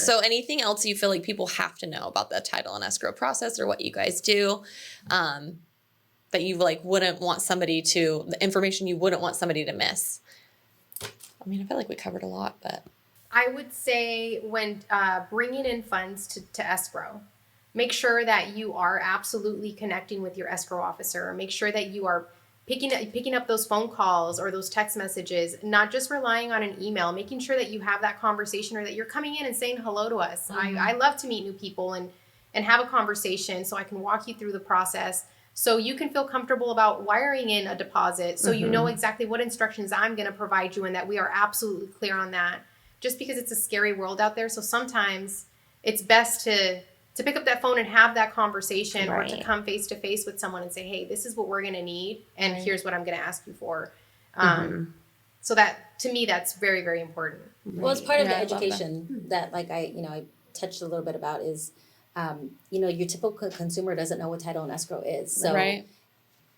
So anything else you feel like people have to know about the title and escrow process or what you guys do, that you like wouldn't want somebody to, the information you wouldn't want somebody to miss? I mean, I feel like we covered a lot, but. I would say when bringing in funds to escrow, make sure that you are absolutely connecting with your escrow officer. Make sure that you are picking up those phone calls or those text messages, not just relying on an email, making sure that you have that conversation or that you're coming in and saying hello to us. I love to meet new people and have a conversation so I can walk you through the process so you can feel comfortable about wiring in a deposit so you know exactly what instructions I'm going to provide you and that we are absolutely clear on that. Just because it's a scary world out there. So sometimes it's best to pick up that phone and have that conversation or to come face to face with someone and say, hey, this is what we're going to need. And here's what I'm going to ask you for. So that, to me, that's very, very important. Well, it's part of the education that like I touched a little bit about is, your typical consumer doesn't know what title and escrow is. So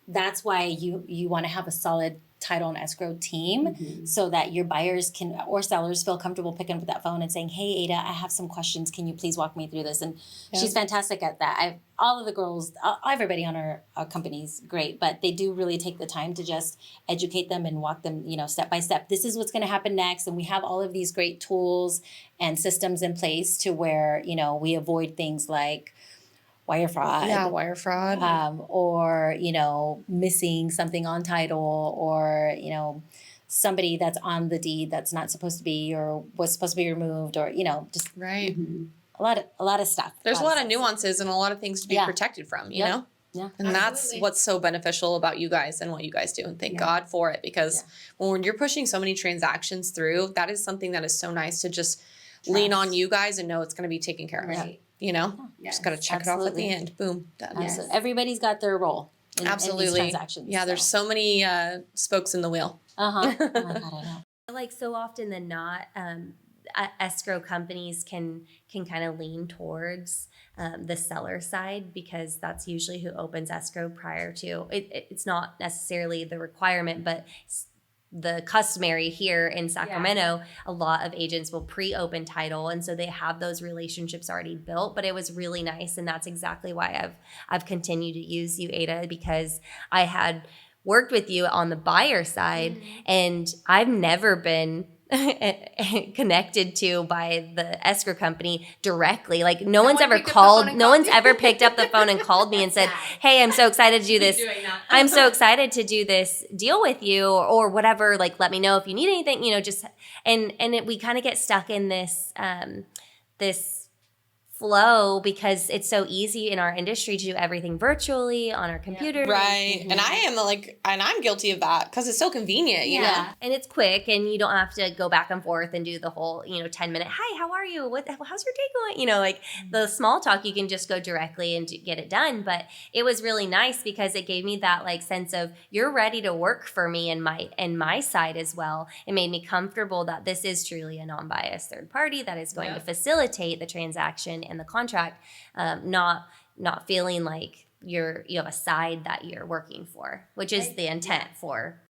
that's why you want to have a solid title and escrow team so that your buyers can or sellers feel comfortable picking up that phone and saying, hey, Ada, I have some questions. Can you please walk me through this? And she's fantastic at that. All of the girls, everybody on our company is great, but they do really take the time to just educate them and walk them, step by step. This is what's going to happen next. And we have all of these great tools and systems in place to where, we avoid things like wire fraud. Yeah, wire fraud. Or, missing something on title or, somebody that's on the deed that's not supposed to be or was supposed to be removed or, just a lot of stuff. There's a lot of nuances and a lot of things to be protected from, you know? Yeah. And that's what's so beneficial about you guys and what you guys do. And thank God for it because when you're pushing so many transactions through, that is something that is so nice to just lean on you guys and know it's going to be taken care of. Right. Just got to check it off at the end. Boom. Done. Yes. Everybody's got their role in these transactions. Yeah, there's so many spokes in the wheel. Oh my God, I know. Like so often than not, escrow companies can kind of lean towards the seller side because that's usually who opens escrow prior to. It's not necessarily the requirement, but the customary here in Sacramento, a lot of agents will pre-open title, and so they have those relationships already built. But it was really nice, and that's exactly why I've continued to use you, Ada, because I had worked with you on the buyer side, and I've never been connected to by the escrow company directly. Like no one's ever called, no one's ever picked up the phone and called me and said, hey, I'm so excited to do this. I'm so excited to do this deal with you or whatever. Like, let me know if you need anything, we kind of get stuck in this, this flow because it's so easy in our industry to do everything virtually on our computer. Right. And I'm guilty of that because it's so convenient, you know? And it's quick and you don't have to go back and forth and do the whole, 10-minute, hi, how are you? How's your day going? The small talk, you can just go directly and get it done. But it was really nice because it gave me that sense of you're ready to work for me and my side as well. It made me comfortable that this is truly a non-biased third party that is going to facilitate the transaction and the contract, not feeling like you have a side that you're working for, which is the intent for